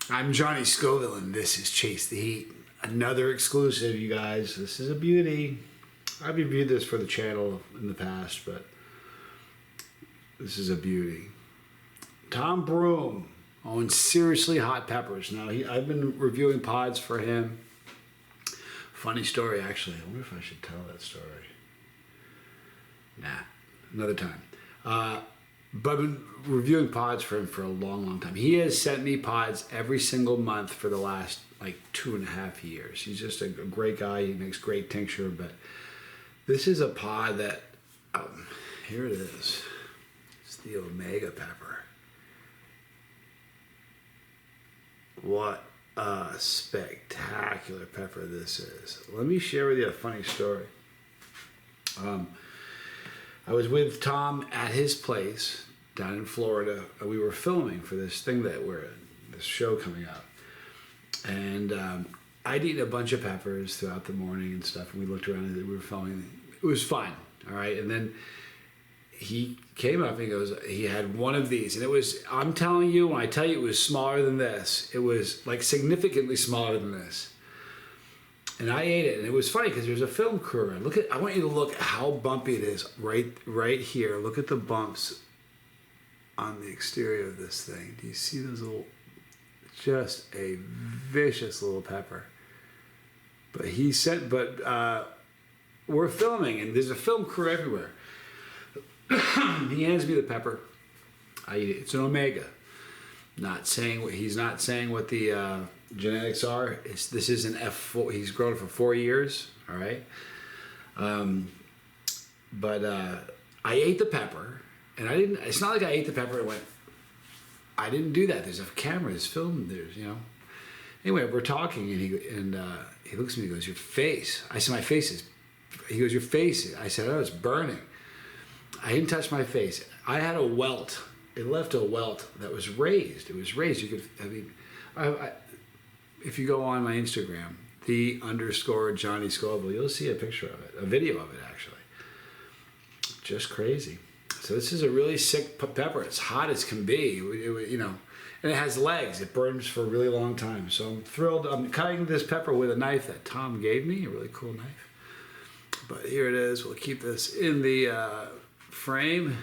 I'm Johnny Scoville, and this is Chase the Heat. Another exclusive, you guys. This is a beauty. I've reviewed this for the channel in the past, but this is a beauty. Tom Broome owns Seriously Hot Peppers. Now, I've been reviewing pods for him. Funny story, actually. I wonder if I should tell that story. Nah, another time. But I've been reviewing pods for him for a long, long time. He has sent me pods every single month for the last, 2.5 years. He's just a great guy. He makes great tincture, but this is a pod that, here it is. It's the Omega pepper. What a spectacular pepper this is. Let me share with you a funny story. I was with Tom at his place down in Florida. We were filming for this thing this show coming up. And I'd eaten a bunch of peppers throughout the morning and stuff. And we looked around and we were filming. It was fun, all right? And then he came up and he goes, he had one of these. And it was, I'm telling you, when I tell you it was smaller than this, it was significantly smaller than this. And I ate it, and it was funny because there's a film crew around. I want you to look at how bumpy it is right here. Look at the bumps on the exterior of this thing. Do you see those little? Just a vicious little pepper. But we're filming, and there's a film crew everywhere. He hands me the pepper. I eat it. It's an Omega. He's not saying what the genetics are. This is an F4. He's grown it for 4 years. All right. But I ate the pepper, and I didn't. It's not like I ate the pepper and went. I didn't do that. There's a camera. There's film. Anyway, we're talking, and he looks at me. He goes, "Your face." I said, "My face is." He goes, "Your face." I said, "Oh, it's burning." I didn't touch my face. I had a welt. It left a welt that was raised. It was raised. You could. If you go on my Instagram, _Johnny Scoville, you'll see a picture of it, a video of it actually. Just crazy. So this is a really sick pepper. It's hot as can be, and it has legs. It burns for a really long time. So I'm thrilled. I'm cutting this pepper with a knife that Tom gave me, a really cool knife. But here it is. We'll keep this in the frame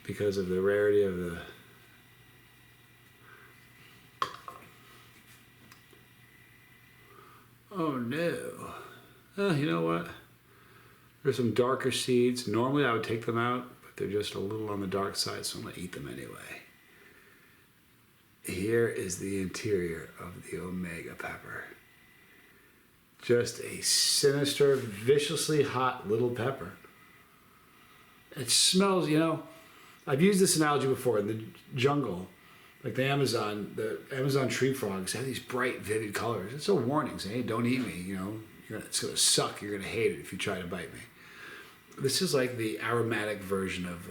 because of the rarity of the. Oh no. You know what? There's some darker seeds. Normally I would take them out, but they're just a little on the dark side, so I'm going to eat them anyway. Here is the interior of the Omega pepper. Just a sinister, viciously hot little pepper. It smells, I've used this analogy before in the jungle. Like the Amazon tree frogs have these bright, vivid colors. It's a warning saying, hey, don't eat me, it's going to suck. You're going to hate it if you try to bite me. This is like the aromatic version of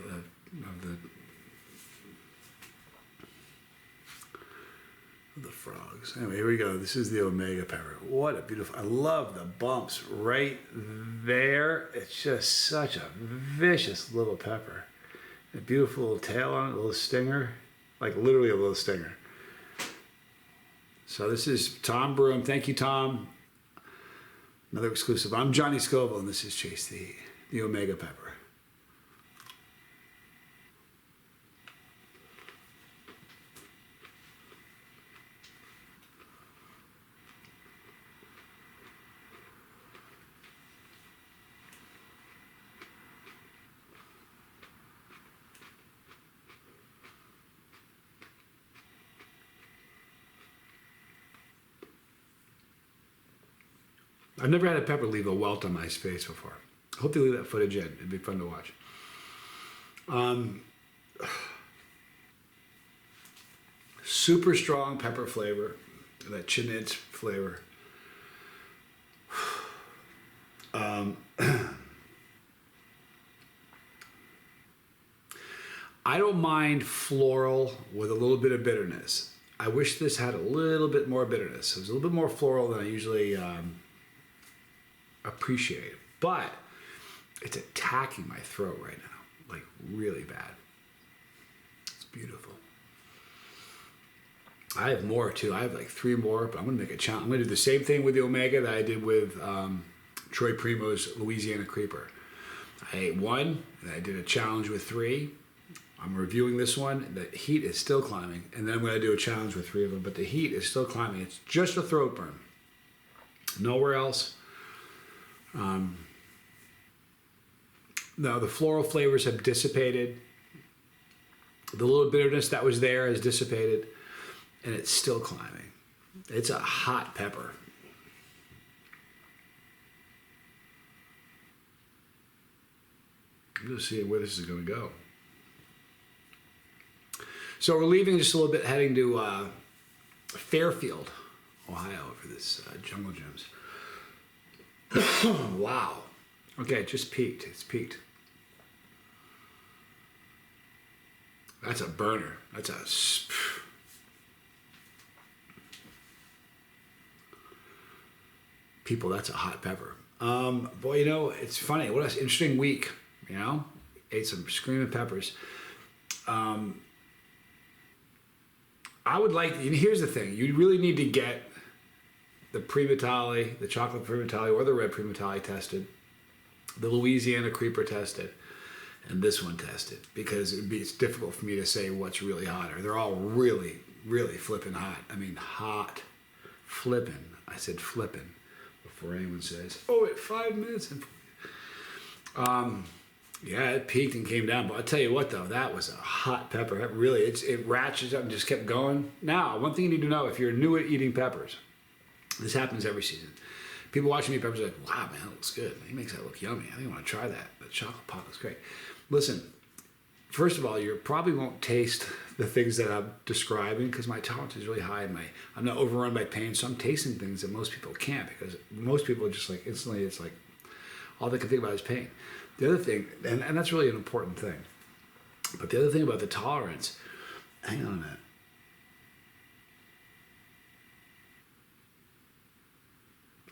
the frogs. Anyway, here we go. This is the Omega pepper. What a beautiful, I love the bumps right there. It's just such a vicious little pepper. A beautiful little tail on it, a little stinger. Like literally a little stinger. So this is Tom Broome. Thank you, Tom. Another exclusive. I'm Johnny Scoville, and this is Chase the Omega pepper. I've never had a pepper leave a welt on my face before. I hope they leave that footage in. It'd be fun to watch. Super strong pepper flavor, that chinitz flavor. I don't mind floral with a little bit of bitterness. I wish this had a little bit more bitterness. It was a little bit more floral than I usually appreciate. But it's attacking my throat right now, like really bad. It's beautiful. I have more too. I have like 3 more, but I'm gonna make a challenge. I'm gonna do the same thing with the Omega that I did with Troy Primo's Louisiana Creeper. I ate 1, and I did a challenge with 3. I'm reviewing this one. The heat is still climbing, and then I'm gonna do a challenge with 3 of them, but the heat is still climbing. It's just a throat burn. Nowhere else. Now the floral flavors have dissipated. The little bitterness that was there has dissipated, and it's still climbing. It's a hot pepper. I'm just seeing where this is going to go. So we're leaving just a little bit, heading to Fairfield, Ohio, for this Jungle Gems. Wow. Okay, it just peaked. It's peaked. That's a burner. That's a... People, that's a hot pepper. Boy, you know, it's funny. What an interesting week, you know? Ate some screaming peppers. I would like... Here's the thing. You really need to get the Primotalii, the chocolate Primotalii, or the red Primotalii tested, the Louisiana Creeper tested, and this one tested, because it's difficult for me to say what's really hotter. They're all really, really flipping hot. I mean, hot. Flipping. I said flipping before anyone says, oh, at 5 minutes. Yeah, it peaked and came down. But I'll tell you what, though, that was a hot pepper. It really, it ratchets up and just kept going. Now, one thing you need to know, if you're new at eating peppers, this happens every season. People watching me eat peppers are like, wow, man, that looks good. He makes that look yummy. I think I want to try that. The chocolate pot looks great. Listen, first of all, you probably won't taste the things that I'm describing because my tolerance is really high. I'm not overrun by pain, so I'm tasting things that most people can't, because most people are just like, instantly, it's like, all they can think about is pain. The other thing, and that's really an important thing, but the other thing about the tolerance, hang on a minute.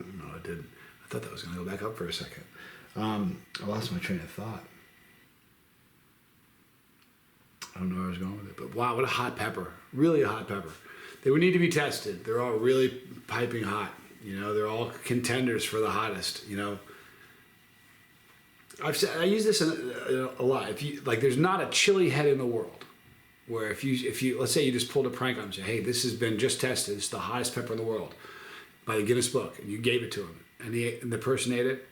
No, it didn't. I thought that was going to go back up for a second. I lost my train of thought. I don't know where I was going with it, but wow, what a hot pepper. Really a hot pepper. They would need to be tested. They're all really piping hot. You know, they're all contenders for the hottest, you know. I use this a lot. If you like, there's not a chili head in the world where if you let's say you just pulled a prank on him and say, hey, this has been just tested. It's the hottest pepper in the world by the Guinness Book, and you gave it to him, and the person ate it.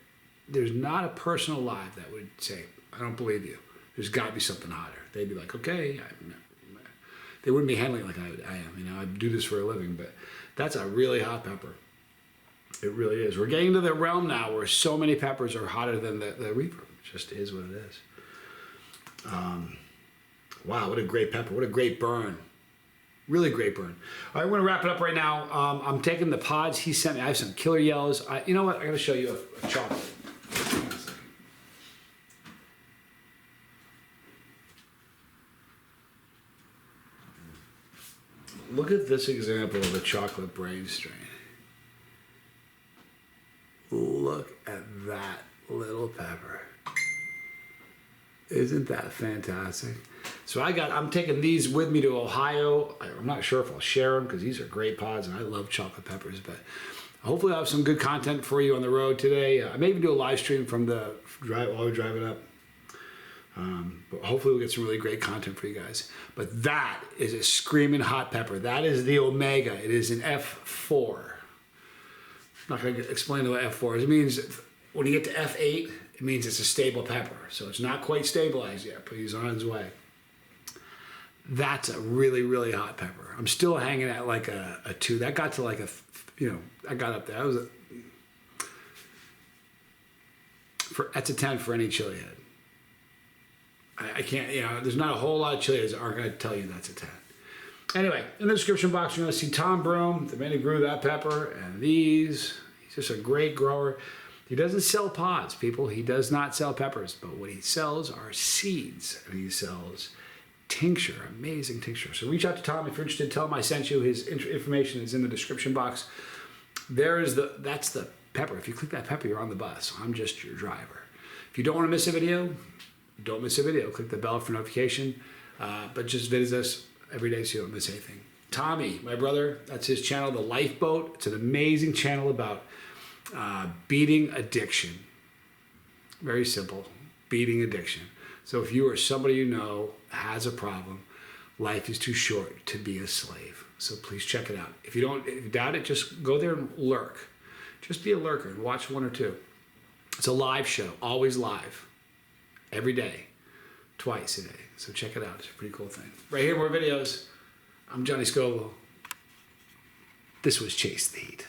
There's not a person alive that would say, I don't believe you. There's got to be something hotter. They'd be like, okay. They wouldn't be handling it like I am. You know, I do this for a living, but that's a really hot pepper. It really is. We're getting to the realm now where so many peppers are hotter than the Reaper. It just is what it is. Wow, what a great pepper. What a great burn. Really great burn. All right, we're going to wrap it up right now. I'm taking the pods he sent me. I have some killer yellows. You know what? I got to show you a chocolate. Look at this example of a chocolate brain strain. Look at that little pepper. Isn't that fantastic? So I'm taking these with me to Ohio. I'm not sure if I'll share them because these are great pods and I love chocolate peppers, but hopefully I'll have some good content for you on the road today. I may even do a live stream from the drive while we're driving up. But hopefully we'll get some really great content for you guys. But that is a screaming hot pepper. That is the Omega. It is an F4. I'm not going to explain what F4 is. It means when you get to F8, it means it's a stable pepper. So it's not quite stabilized yet, but he's on his way. That's a really, really hot pepper. I'm still hanging at like a 2. That got to like I got up there. That was that's a 10 for any chili head. I can't, there's not a whole lot of chilies that aren't going to tell you that's a 10. Anyway, in the description box, you're going to see Tom Broome, the man who grew that pepper, and these. He's just a great grower. He doesn't sell pods, people. He does not sell peppers, but what he sells are seeds, and he sells tincture, amazing tincture. So reach out to Tom if you're interested. Tell him I sent you. His information is in the description box. That's the pepper. If you click that pepper, you're on the bus. I'm just your driver. If you don't want to miss a video, don't miss a video. Click the bell for notification. But just visit us every day so you don't miss anything. Tommy, my brother, that's his channel, The Lifeboat. It's an amazing channel about beating addiction. Very simple, beating addiction. So if you or somebody you know has a problem, life is too short to be a slave. So please check it out. If you doubt it, just go there and lurk. Just be a lurker and watch 1 or 2. It's a live show, always live, every day, twice a day. So check it out. It's a pretty cool thing. Right here, more videos. I'm Johnny Scoville. This was Chase the Heat.